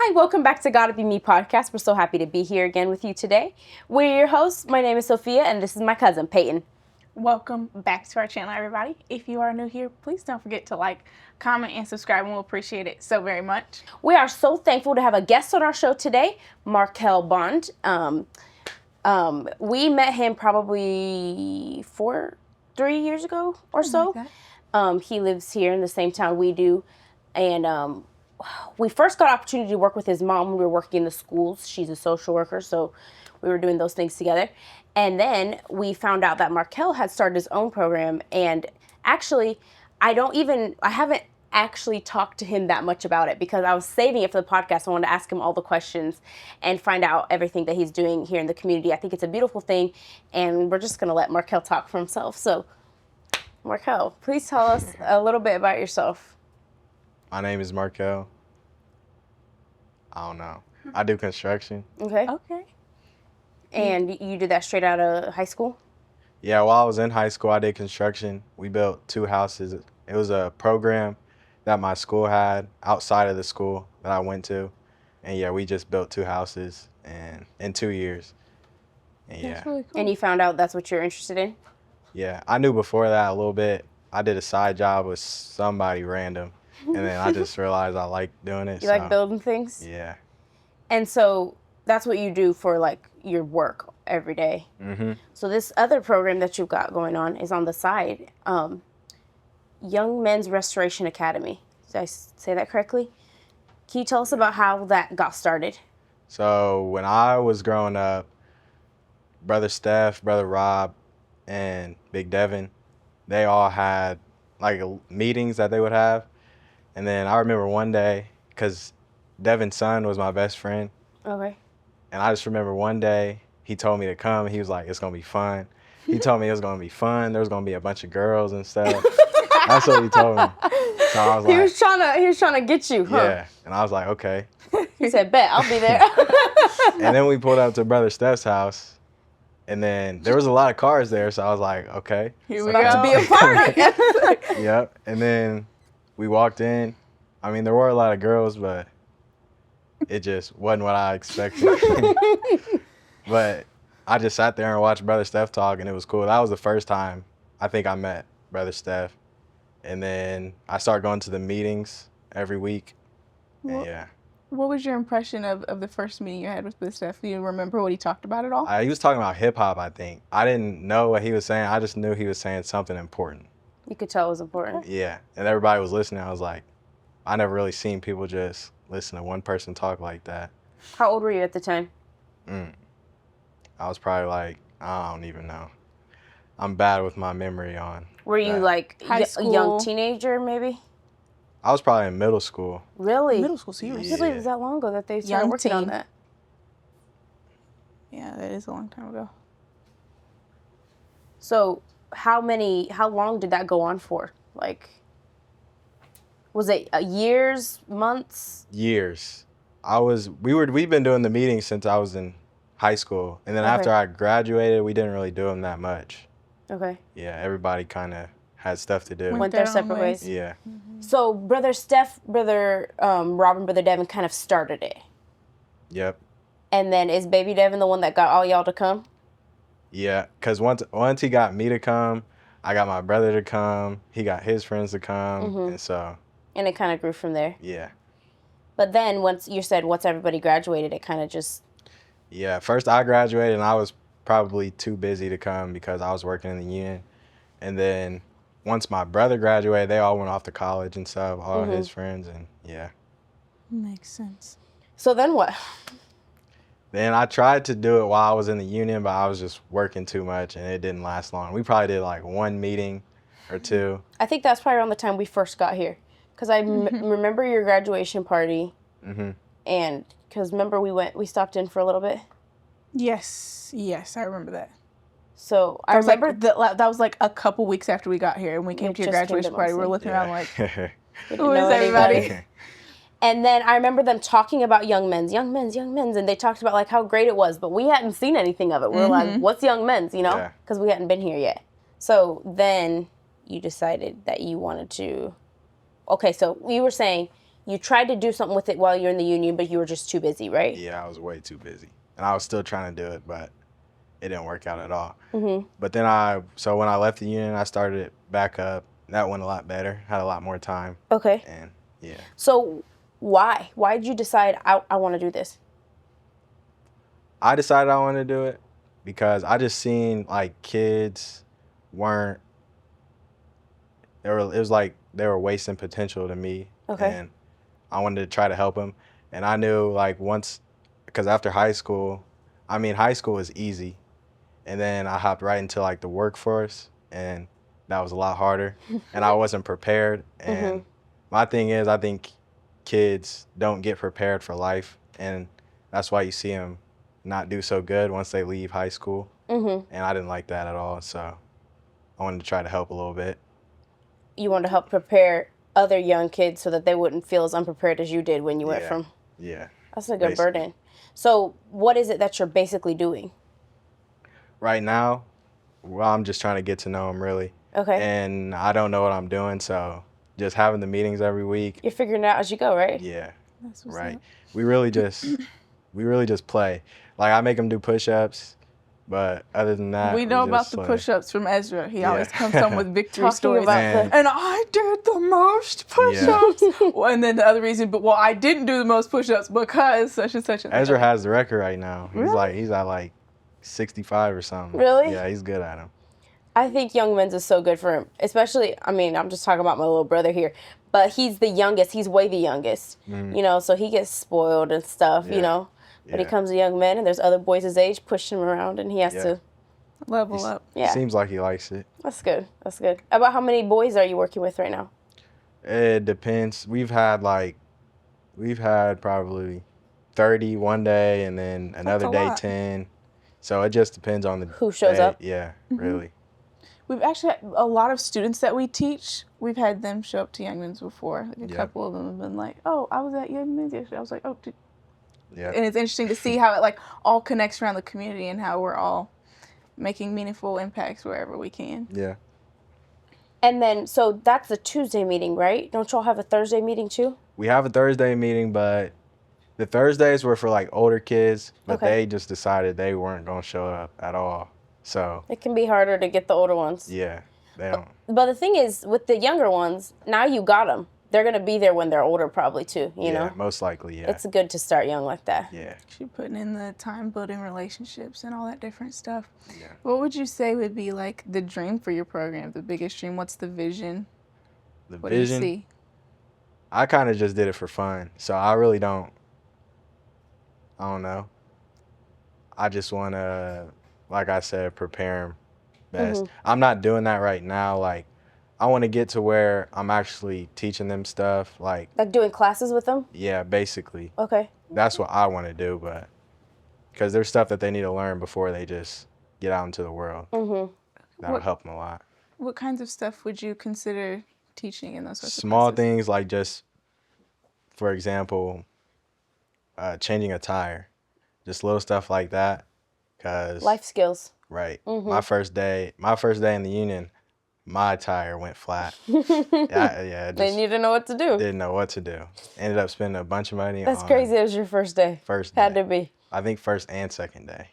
Hi, welcome back to Gotta Be Me podcast. We're so happy to be here again with you today. We're your hosts. My name is Sophia, and this is my cousin, Peyton. Welcome back to our channel, everybody. If you are new here, please don't forget to like, comment, and subscribe, and we'll appreciate it so very much. We are so thankful to have a guest on our show today, Marquel Bond. We met him probably 3 years ago or so. Like He lives here in the same town we do, and we first got opportunity to work with his mom when we were working in the schools. She's a social worker, so we were doing those things together. And then we found out that Marquel had started his own program, and actually, I haven't actually talked to him that much about it because I was saving it for the podcast. I wanted to ask him all the questions and find out everything that he's doing here in the community. I think it's a beautiful thing, and we're just going to let Marquel talk for himself. So, Marquel, please tell us a little bit about yourself. My name is Marquel. I don't know. I do construction. Okay. And you did that straight out of high school? Yeah, while I was in high school, I did construction. We built 2 houses. It was a program that my school had outside of the school that I went to. And yeah, we just built 2 houses in 2 years. And yeah. That's really cool. And you found out that's what you're interested in? Yeah, I knew before that a little bit. I did a side job with somebody random. And then I just realized I like doing it. You like building things? Yeah. And so that's what you do for like your work every day. Mm-hmm. So this other program that you've got going on is on the side, Young Men's Restoration Academy. Did I say that correctly? Can you tell us about how that got started? So when I was growing up, Brother Steph, Brother Rob, and Big Devin, they all had like meetings that they would have. And then I remember one day, because Devin's son was my best friend. Okay. And I just remember one day he told me to come. He was like, it's going to be fun. He told me it was going to be fun. There was going to be a bunch of girls and stuff. That's what he told me. So I was like, he was trying to get you, huh? Yeah. And I was like, okay. He said, bet, I'll be there. And then we pulled up to Brother Steph's house. And then there was a lot of cars there. So I was like, okay. Here we About go. to be a party. Yep. And then we walked in. I mean, there were a lot of girls, but it just wasn't what I expected. But I just sat there and watched Brother Steph talk, and it was cool. That was the first time I think I met Brother Steph. And then I started going to the meetings every week. And yeah. What was your impression of the first meeting you had with Steph? Do you remember what he talked about at all? He was talking about hip-hop, I think. I didn't know what he was saying. I just knew he was saying something important. You could tell it was important. Yeah. And everybody was listening. I was like, I never really seen people just listen to one person talk like that. How old were you at the time? I was probably like, I don't even know. I'm bad with my memory on. Were you that. like High a school? young teenager, maybe? I was probably in middle school. Really? Middle school, so you were I can't believe it was that long ago that they started Young working on teen. that. Yeah, that is a long time ago. So how long did that go on for? Like, was it years, months? Years. We've been doing the meetings since I was in high school. And then Okay. after I graduated, we didn't really do them that much. Okay. Yeah, everybody kind of had stuff to do. Went their their own separate ways. Yeah. So Brother Steph, Brother Rob, and Brother Devin kind of started it. Yep. And then is Baby Devin the one that got all y'all to come? Yeah, because once he got me to come, I got my brother to come. He got his friends to come. And so, And it kind of grew from there. yeah. But then once everybody graduated, it kind of just... Yeah, first I graduated and I was probably too busy to come because I was working in the union. And then once my brother graduated, they all went off to college and stuff, all his friends, and yeah. Makes sense. So then what? Then I tried to do it while I was in the union, but I was just working too much and it didn't last long. We probably did like 1 meeting or 2. I think that's probably around the time we first got here. Because I remember your graduation party. And because remember we stopped in for a little bit. Yes, I remember that. So I I remember remember that was like a couple weeks after we got here, and we came to your just came to graduation party. We were Muncie. looking around like, we who didn't is know everybody? anybody. And then I remember them talking about Young Men's, and they talked about like how great it was, but we hadn't seen anything of it. We were like, what's Young Men's, you know? Yeah. Because we hadn't been here yet. So then you decided that you wanted to... Okay, so you were saying You tried to do something with it while you're in the union, but you were just too busy, right? Yeah, I was way too busy. And I was still trying to do it, but it didn't work out at all. Mm-hmm. But then so when I left the union, I started it back up. That went a lot better, had a lot more time. Okay. And yeah. So why? Why did you decide I want to do this? I decided I wanted to do it because I just seen like kids weren't, it was like they were wasting potential to me. Okay. And I wanted to try to help them. And I knew like because after high school is easy. And then I hopped right into like the workforce, and that was a lot harder. And I wasn't prepared. And my thing is, I think kids don't get prepared for life. And that's why you see them not do so good once they leave high school. And I didn't like that at all. So I wanted to try to help a little bit. You wanted to help prepare other young kids so that they wouldn't feel as unprepared as you did when you went from. Yeah. That's a good burden. So what is it that you're basically doing? Right now, well, I'm just trying to get to know them really. Okay. And I don't know what I'm doing, so just having the meetings every week. You're figuring it out as you go, right? Yeah. That's what's Right. up. We really just play. Like I make them do push-ups, but other than that, We know about the play. push-ups from Ezra. He always comes home with victory Talking stories. about And I did the most push-ups. Well, and then the other reason, I didn't do the most push-ups because such and such. Ezra has the record right now. Really? He's at like 65 or something. Really? Yeah, he's good at them. I think Young Men's is so good for him. Especially, I mean, I'm just talking about my little brother here. But he's the youngest. He's way the youngest. You know, so he gets spoiled and stuff, you know. But he comes to Young Men, and there's other boys his age pushing him around, and he has to level up. Yeah. Seems like he likes it. That's good. That's good. About how many boys are you working with right now? It depends. We've had probably 30 one day, and then another day 10. So it just depends on the who shows day. up. Yeah, really. We've actually had a lot of students that we teach. We've had them show up to Young Men's before. Like a couple of them have been like, "Oh, I was at Young Men's yesterday." I was like, "Oh," yeah. And it's interesting to see how it like all connects around the community and how we're all making meaningful impacts wherever we can. Yeah. And then, so that's a Tuesday meeting, right? Don't y'all have a Thursday meeting too? We have a Thursday meeting, but the Thursdays were for like older kids, but they just decided they weren't going to show up at all. So it can be harder to get the older ones. Yeah, they don't. But the thing is, with the younger ones, now you got them. They're going to be there when they're older probably too, you know? Most likely, yeah. It's good to start young like that. Yeah. You're putting in the time building relationships and all that different stuff. Yeah. What would you say would be like the dream for your program, the biggest dream? What's the vision? What do you see? I kind of just did it for fun. So I don't know. I just want to, like I said, prepare them best. I'm not doing that right now. Like, I want to get to where I'm actually teaching them stuff. Like doing classes with them? Yeah, basically. Okay. That's what I want to do, but because there's stuff that they need to learn before they just get out into the world. That'll help them a lot. What kinds of stuff would you consider teaching in those sorts of Small classes? things like just, for example, changing a tire. Just little stuff like that. 'Cause, life skills. Right. My first day in the union, my tire went flat. They need to know what to do. Didn't know what to do. Ended up spending a bunch of money. That's crazy. It was your first day. First day. Had to be. I think first and second day.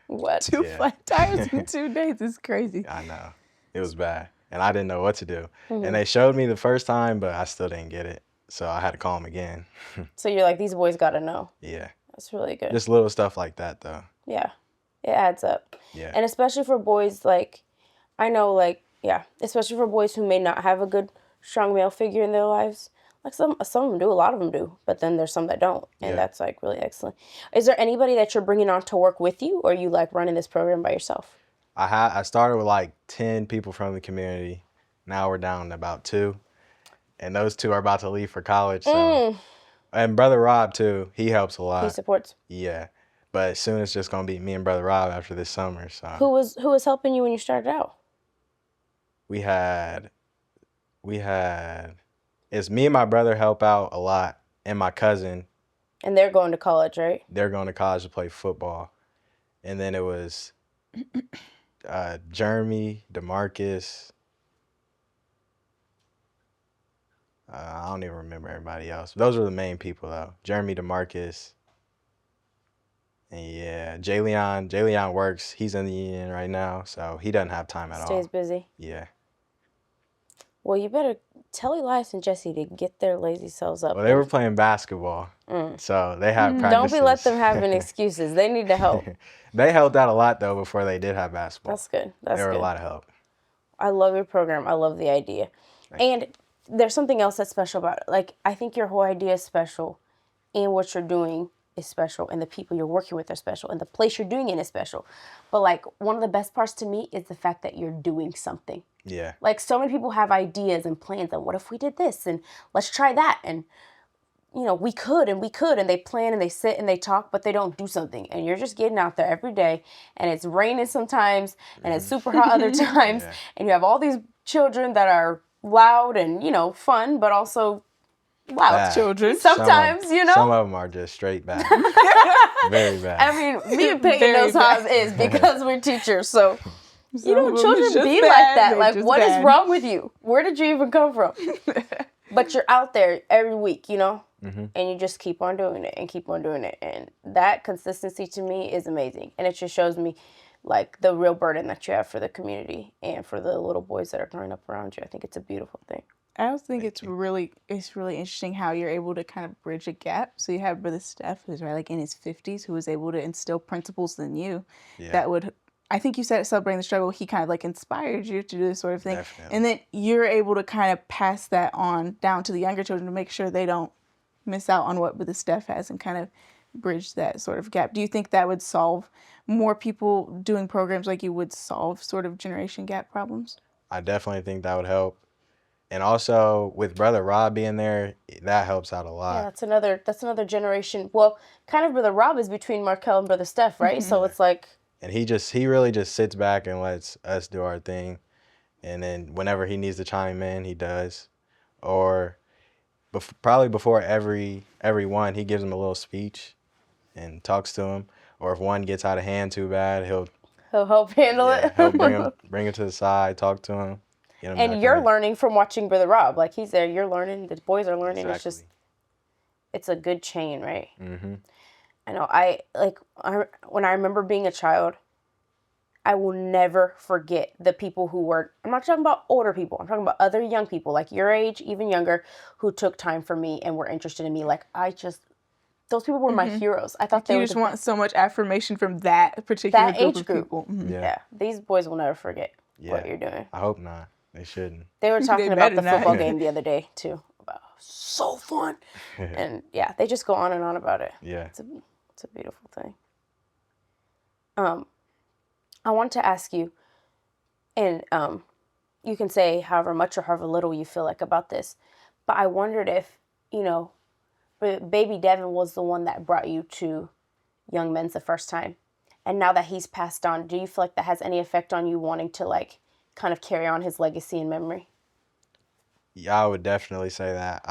What? 2 flat tires in 2 days is crazy. I know. It was bad. And I didn't know what to do. And they showed me the first time, but I still didn't get it. So I had to call them again. So you're like, these boys got to know. Yeah. That's really good. Just little stuff like that, though. Yeah. It adds up. Yeah. And especially for boys, like, I know, like, especially for boys who may not have a good, strong male figure in their lives. Like, some of them do, a lot of them do. But then there's some that don't. And that's, like, really excellent. Is there anybody that you're bringing on to work with you? Or are you, like, running this program by yourself? I started with, like, 10 people from the community. Now we're down to about 2. And those 2 are about to leave for college. So. And Brother Rob, too. He helps a lot. He supports. Yeah. But soon it's just going to be me and Brother Rob after this summer. So Who was helping you when you started out? We had, it's me and my brother help out a lot, and my cousin. And they're going to college, right? They're going to college to play football. And then it was Jeremy, DeMarcus, I don't even remember everybody else. Those were the main people though. Jeremy DeMarcus. And yeah, Jayleon works. He's in the union right now, so he doesn't have time at all. Stays busy. Yeah. Well, you better tell Elias and Jesse to get their lazy selves up. Well, they were playing basketball, so they had practices. Don't be let them having excuses. They need to help. They helped out a lot though before they did have basketball. That's good. That's They were good. a lot of help. I love your program. I love the idea. And there's something else that's special about it. Like, I think your whole idea is special, and what you're doing is special, and the people you're working with are special, and the place you're doing it is special. But, like, one of the best parts to me is the fact that you're doing something. Yeah. Like, so many people have ideas and plans, and what if we did this, and let's try that, and, you know, we could, and they plan, and they sit, and they talk, but they don't do something. And you're just getting out there every day, and it's raining sometimes, and it's super hot other times, and you have all these children that are loud and, you know, fun, but also loud children. Sometimes, you know. Some of them are just straight bad. Very bad. I mean, me and Peyton knows how it is because we're teachers. So, you know, of them children is just be bad, like that. they Like, just what is bad. wrong with you? Where did you even come from? But you're out there every week, you know, and you just keep on doing it and keep on doing it. And that consistency to me is amazing. And it just shows me, like, the real burden that you have for the community and for the little boys that are growing up around you. I think it's a beautiful thing. I also think it's really interesting how you're able to kind of bridge a gap. So you have Brother Steph, who's right like in his 50s, who was able to instill principles in you that would, I think you said at Celebrating the Struggle, he kind of like inspired you to do this sort of thing. Definitely. And then you're able to kind of pass that on down to the younger children to make sure they don't miss out on what Brother Steph has and kind of bridge that sort of gap. Do you think that would solve more people doing programs like you would solve sort of generation gap problems? I definitely think that would help. And also with Brother Rob being there, that helps out a lot. Yeah, that's another generation. Well, kind of Brother Rob is between Marquel and Brother Steph, right? So it's like, And he really just sits back and lets us do our thing. And then whenever he needs to chime in, he does. Or probably before every one, he gives them a little speech and talks to them. Or if one gets out of hand too bad, he'll help handle it. He'll bring him to the side, talk to him. And you're learning from watching Brother Rob. Like, he's there, you're learning, the boys are learning. Exactly. It's a good chain, right? Mm-hmm. I know, when I remember being a child, I will never forget the people who were, I'm not talking about older people, I'm talking about other young people, like your age, even younger, who took time for me and were interested in me. Like, those people were my heroes. I thought they were just want so much affirmation from that particular group age of group. people. Mm-hmm. Yeah, these boys will never forget what you're doing. I hope not. They shouldn't. They were talking about the better not. football game the other day, too. About so fun. And, yeah, they just go on and on about it. Yeah. It's a beautiful thing. I want to ask you, and you can say however much or however little you feel like about this, but I wondered if, you know, baby Devin was the one that brought you to Young Men's the first time. And now that he's passed on, do you feel like that has any effect on you wanting to, like, kind of carry on his legacy and memory? Yeah, I would definitely say that.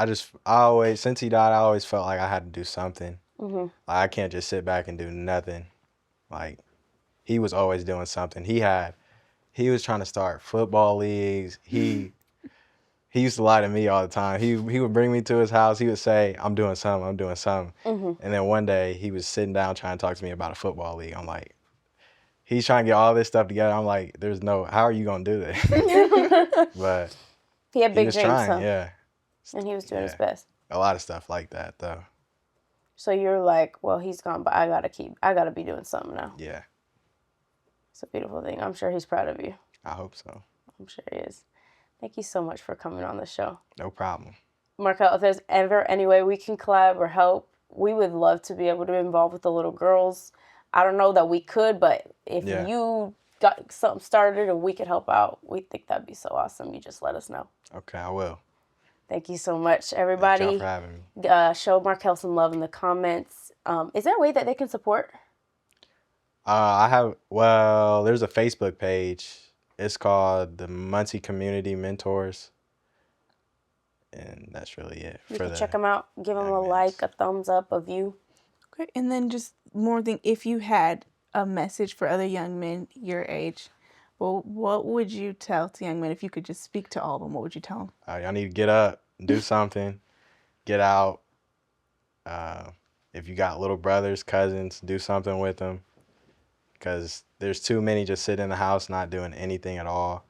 Since he died, I always felt like I had to do something. Mm-hmm. Like, I can't just sit back and do nothing. Like, he was always doing something. He was trying to start football leagues. He used to lie to me all the time. He would bring me to his house. He would say, I'm doing something. Mm-hmm. And then one day he was sitting down trying to talk to me about a football league. I'm like, he's trying to get all this stuff together. I'm like, how are you going to do this? But he had big was dreams, trying, huh? yeah. And he was doing his best. A lot of stuff like that, though. So you're like, well, he's gone, but I gotta be doing something now. Yeah. It's a beautiful thing. I'm sure he's proud of you. I hope so. I'm sure he is. Thank you so much for coming on the show. No problem. Marquel, if there's ever any way we can collab or help, we would love to be able to be involved with the little girls. I don't know that we could, but if you got something started and we could help out, we think that'd be so awesome. You just let us know. Okay, I will. Thank you so much, everybody. Thank y'all for having me. Show Marquel some love in the comments. Is there a way that they can support? There's a Facebook page. It's called the Muncie Community Mentors. And that's really it. You can check them out. Give them a like, a thumbs up, a view. Okay, and then just more thing, if you had a message for other young men your age, well, what would you tell to young men if you could just speak to all of them? What would you tell them? Y'all need to get up. do something, get out. If you got little brothers, cousins, do something with them. Because there's too many just sitting in the house not doing anything at all.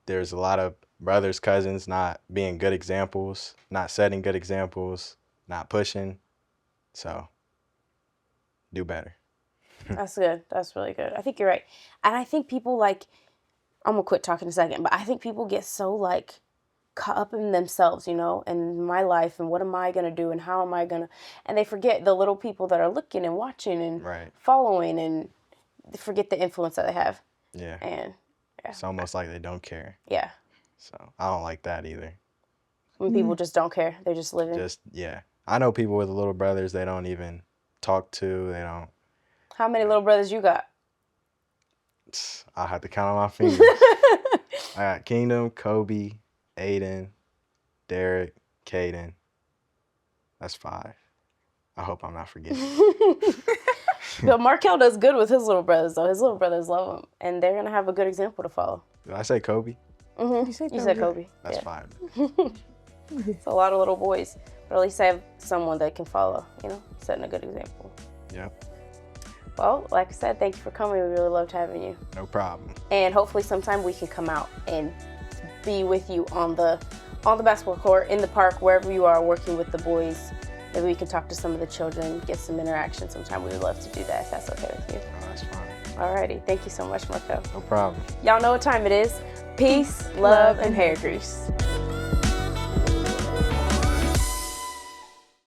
There's a lot of brothers, cousins not being good examples, not setting good examples, not pushing. So do better. That's good. That's really good. I think you're right. And I think people like, I'm going to quit talking in a second, but I think people get so like caught up in themselves, you know, and my life and what am I going to do and how am I going to, and they forget the little people that are looking and watching and Right. following, and they forget the influence that they have. Yeah. And yeah. It's almost like they don't care. Yeah. So I don't like that either. When people just don't care, they're just living. Yeah. I know people with little brothers they don't even talk to. They don't. How many little brothers you got? I'll have to count on my fingers. I got Kingdom, Kobe, Aiden, Derek, Caden. That's 5. I hope I'm not forgetting. But Marquel does good with his little brothers, though. His little brothers love him, and they're gonna have a good example to follow. Did I say Kobe? Mm-hmm. You said Kobe. That's yeah. 5. It's a lot of little boys, but at least I have someone that can follow. You know, setting a good example. Yep. Well, like I said, thank you for coming. We really loved having you. No problem. And hopefully sometime we can come out and be with you on the basketball court, in the park, wherever you are working with the boys. Maybe we can talk to some of the children, get some interaction sometime. We would love to do that if that's okay with you. Oh, that's fine. Alrighty. Thank you so much, Marco. No problem. Y'all know what time it is. Peace, love, and hair grease.